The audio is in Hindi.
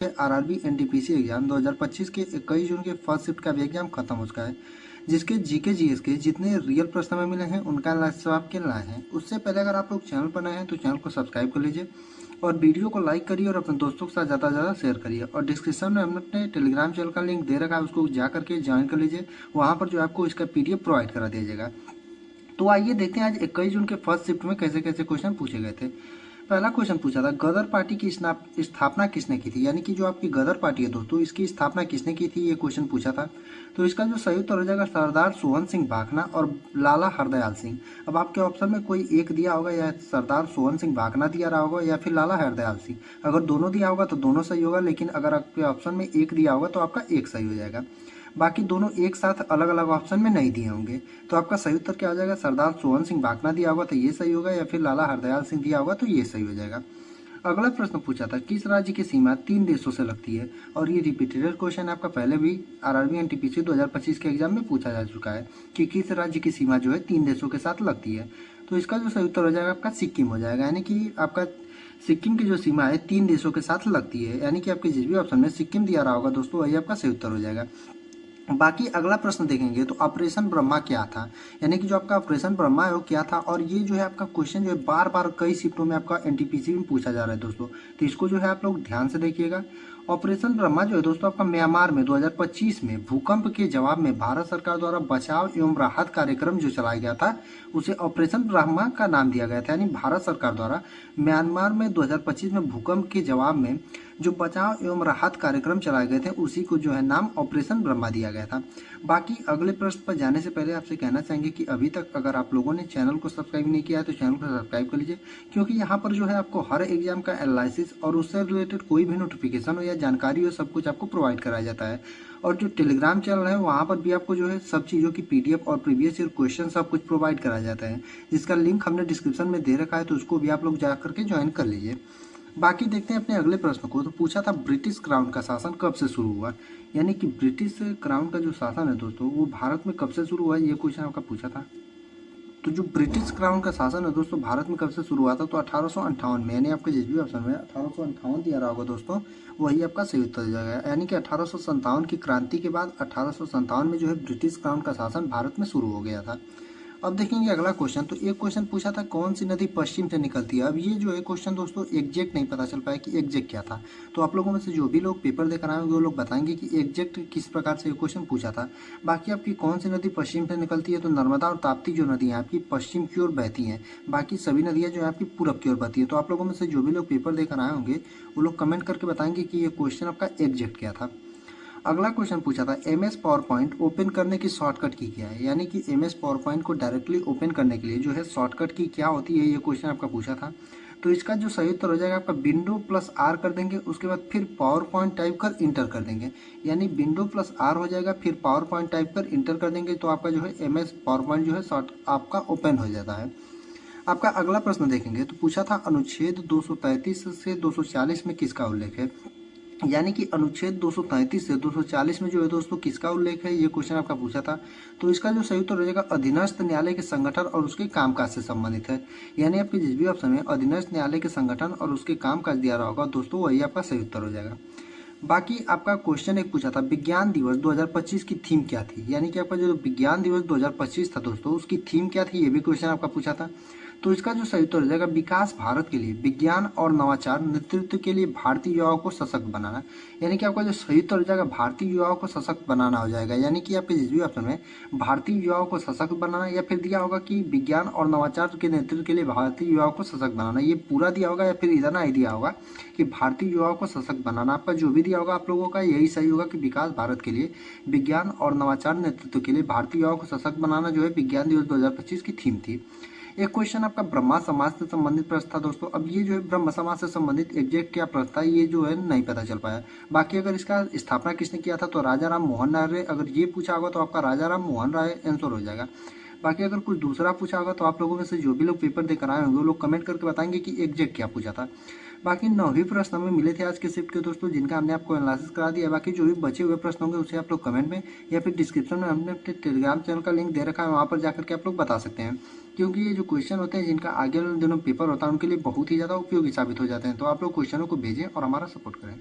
आरआरबी एनटीपीसी एग्जाम 2025 के 21 जून के फर्स्ट शिफ्ट का भी एग्जाम खत्म हो चुका है, जिसके जीके जीएस के जितने रियल प्रश्न हमें मिले हैं उनका एनालिसिस आपके लाए हैं। उससे पहले अगर आप लोग चैनल पर नए हैं तो चैनल को सब्सक्राइब कर लीजिए और वीडियो को लाइक करिए और अपने दोस्तों के साथ ज़्यादा से ज़्यादा शेयर करिए। और डिस्क्रिप्शन में हमने अपने टेलीग्राम चैनल का लिंक दे रखा है, उसको जा करके ज्वाइन कर लीजिए। वहाँ पर जो आपको इसका पीडीएफ प्रोवाइड करा दिया जाएगा। तो आइए देखते हैं आज 21 जून के फर्स्ट शिफ्ट में कैसे कैसे क्वेश्चन पूछे गए थे। पहला क्वेश्चन पूछा था, गदर पार्टी की स्थापना किसने की थी, यानी कि जो आपकी गदर पार्टी है दोस्तों, इसकी स्थापना किसने की थी, ये क्वेश्चन पूछा था। तो इसका जो सही उत्तर हो जाएगा सरदार सोहन सिंह भाखना और लाला हरदयाल सिंह। अब आपके ऑप्शन में कोई एक दिया होगा, या सरदार सोहन सिंह भाखना दिया रहा होगा या फिर लाला हरदयाल सिंह। अगर दोनों दिया होगा तो दोनों सही होगा, लेकिन अगर आपके ऑप्शन में एक दिया होगा तो आपका एक सही हो जाएगा। बाकी दोनों एक साथ अलग अलग ऑप्शन में नहीं दिए होंगे। तो आपका सही उत्तर क्या हो जाएगा, सरदार सोहन सिंह भाखना दिया होगा तो ये सही होगा, या फिर लाला हरदयाल सिंह दिया होगा तो ये सही हो जाएगा। अगला प्रश्न पूछा था, किस राज्य की सीमा 3 देशों से लगती है, और ये रिपीटेड क्वेश्चन आपका पहले भी आरआरबी एनटीपीसी 2025 के एग्जाम में पूछा जा चुका है कि किस राज्य की सीमा जो है 3 देशों के साथ लगती है। तो इसका जो सही उत्तर हो जाएगा आपका सिक्किम हो जाएगा, यानी कि आपका सिक्किम की जो सीमा है 3 देशों के साथ लगती है, यानी कि आपके जिस भी ऑप्शन में सिक्किम दिया रहा होगा दोस्तों वही आपका सही उत्तर हो जाएगा। बाकी अगला प्रश्न देखेंगे तो ऑपरेशन ब्रह्मा क्या था, यानी कि जो आपका ऑपरेशन ब्रह्मा है वो क्या था। और ये जो है आपका क्वेश्चन जो है बार बार कई शिफ्टों में आपका एनटीपीसी में पूछा जा रहा है दोस्तों, तो इसको जो है आप लोग ध्यान से देखिएगा। ऑपरेशन ब्रह्मा जो है दोस्तों आपका म्यांमार में 2025 में भूकंप के जवाब में भारत सरकार द्वारा बचाव एवं राहत कार्यक्रम जो चलाया गया था उसे ऑपरेशन ब्रह्मा का नाम दिया गया था। यानी भारत सरकार द्वारा म्यांमार में 2025 में भूकंप के जवाब में जो बचाव एवं राहत कार्यक्रम चलाए गए थे उसी को जो है नाम ऑपरेशन ब्रह्मा दिया गया था। बाकी अगले प्रश्न पर जाने से पहले आपसे कहना चाहेंगे कि अभी तक अगर आप लोगों ने चैनल को सब्सक्राइब नहीं किया है तो चैनल को सब्सक्राइब कर लीजिए, क्योंकि यहाँ पर जो है आपको हर एग्जाम का एनालिसिस और उससे रिलेटेड कोई भी नोटिफिकेशन हो या जानकारी हो सब कुछ आपको प्रोवाइड कराया जाता है। और जो टेलीग्राम चैनल है वहाँ पर भी आपको जो है सब चीज़ों की पीडीएफ और प्रीवियस ईयर क्वेश्चन सब कुछ प्रोवाइड कराया जाता है, जिसका लिंक हमने डिस्क्रिप्शन में दे रखा है, तो उसको भी आप लोग जा करके ज्वाइन कर लीजिए। बाकी देखते हैं अपने अगले प्रश्न को। तो पूछा था ब्रिटिश क्राउन का शासन कब से शुरू हुआ, यानी कि ब्रिटिश क्राउन का जो शासन है दोस्तों वो भारत में कब से शुरू हुआ, ये क्वेश्चन आपका पूछा था। तो जो ब्रिटिश क्राउन का शासन है दोस्तों भारत में कब से शुरू हुआ था, तो 1858 में, यानी आपके जिस भी ऑप्शन में 1858 दिया रहा होगा दोस्तों वही आपका सही उत्तर हो जाएगा। यानी कि 1857 की क्रांति के बाद 1857 में जो है ब्रिटिश क्राउन का शासन भारत में शुरू हो गया था। अब देखेंगे अगला क्वेश्चन। तो एक क्वेश्चन पूछा था कौन सी नदी पश्चिम से निकलती है। अब ये जो है क्वेश्चन दोस्तों एग्जैक्ट नहीं पता चल पाया कि एग्जैक्ट क्या था, तो आप लोगों में से जो भी लोग पेपर देकर आएंगे वो लोग बताएंगे कि एग्जैक्ट किस प्रकार से ये क्वेश्चन पूछा था। बाकी आपकी कौन सी नदी पश्चिम से निकलती है, तो नर्मदा और ताप्ती जो नदी है आपकी पश्चिम की ओर बहती हैं, बाकी सभी नदियाँ जो है आपकी पूरब की ओर बहती है। तो आप लोगों में से जो भी लोग पेपर देकर आए होंगे वो लोग कमेंट करके बताएंगे कि ये क्वेश्चन आपका एग्जैक्ट क्या था। अगला क्वेश्चन पूछा था एमएस पावर पॉइंट ओपन करने की शॉर्टकट की क्या है, यानी कि एमएस पावर पॉइंट को डायरेक्टली ओपन करने के लिए जो है शॉर्टकट की क्या होती है, ये क्वेश्चन आपका पूछा था। तो इसका जो सही उत्तर हो जाएगा आपका विंडो प्लस आर कर देंगे, उसके बाद फिर पावर पॉइंट टाइप कर इंटर कर देंगे, यानी विंडो प्लस आर हो जाएगा, फिर पावर पॉइंट टाइप कर इंटर कर देंगे, तो आपका जो है एमएस पावर पॉइंट जो है शॉर्ट आपका ओपन हो जाता है। आपका अगला प्रश्न देखेंगे तो पूछा था अनुच्छेद 233 से 240 में किसका उल्लेख है, यानी कि अनुच्छेद 233 से 240 में जो है दोस्तों किसका उल्लेख है, ये क्वेश्चन आपका पूछा था। तो इसका जो सही उत्तर हो जाएगा अधीनस्थ न्यायालय के संगठन और उसके कामकाज से संबंधित है, यानी आपके जिस भी ऑप्शन में अधीनस्थ न्यायालय के संगठन और उसके कामकाज दिया रहा होगा दोस्तों वही आपका सही उत्तर हो जाएगा। बाकी आपका क्वेश्चन एक पूछा था विज्ञान दिवस 2025 की थीम क्या थी, यानी कि आपका जो विज्ञान दिवस 2025 था दोस्तों उसकी थीम क्या थी, ये भी क्वेश्चन आपका पूछा था। तो इसका जो सही उत्तर हो जाएगा विकास भारत के लिए विज्ञान और नवाचार नेतृत्व के लिए भारतीय युवाओं को सशक्त बनाना, यानी कि आपका जो सही उत्तर हो जाएगा भारतीय युवाओं को सशक्त बनाना हो जाएगा, यानी कि आपके जिस भी ऑप्शन में भारतीय युवाओं को सशक्त बनाना या फिर दिया होगा कि विज्ञान और नवाचार के नेतृत्व के लिए भारतीय युवाओं को सशक्त बनाना, ये पूरा दिया होगा या फिर इधर ना ही दिया होगा कि भारतीय युवाओं को सशक्त बनाना, आपका जो भी दिया होगा आप लोगों का यही सही होगा कि विकास भारत के लिए विज्ञान और नवाचार नेतृत्व के लिए भारतीय युवाओं को सशक्त बनाना जो है विज्ञान दिवस 2025 की थीम थी। एक क्वेश्चन आपका ब्रह्मा समाज से संबंधित प्रश्न था दोस्तों। अब ये जो है ब्रह्म समाज से संबंधित एग्जैक्ट क्या प्रश्न था ये जो है नहीं पता चल पाया। बाकी अगर इसका स्थापना किसने किया था तो राजा राम मोहन राय, अगर ये पूछा होगा तो आपका राजा राम मोहन राय आंसर हो जाएगा। बाकी अगर कुछ दूसरा पूछा होगा तो आप लोगों में से जो भी लोग पेपर देकर आए होंगे वो लोग कमेंट करके बताएंगे कि एग्जैक्ट क्या पूछा था। बाकी 9 प्रश्न हमें मिले थे आज के शिफ्ट के दोस्तों, जिनका हमने आपको एनालिसिस करा दिया। बाकी जो भी बचे हुए प्रश्न होंगे उसे आप लोग कमेंट में या फिर डिस्क्रिप्शन में हमने अपने टेलीग्राम चैनल का लिंक दे रखा है, वहाँ पर जाकर के आप लोग बता सकते हैं, क्योंकि ये जो क्वेश्चन होते हैं जिनका आगे वाले दिनों पेपर होता है उनके लिए बहुत ही ज़्यादा उपयोगी साबित हो जाते हैं। तो आप लोग क्वेश्चनों को भेजें और हमारा सपोर्ट करें।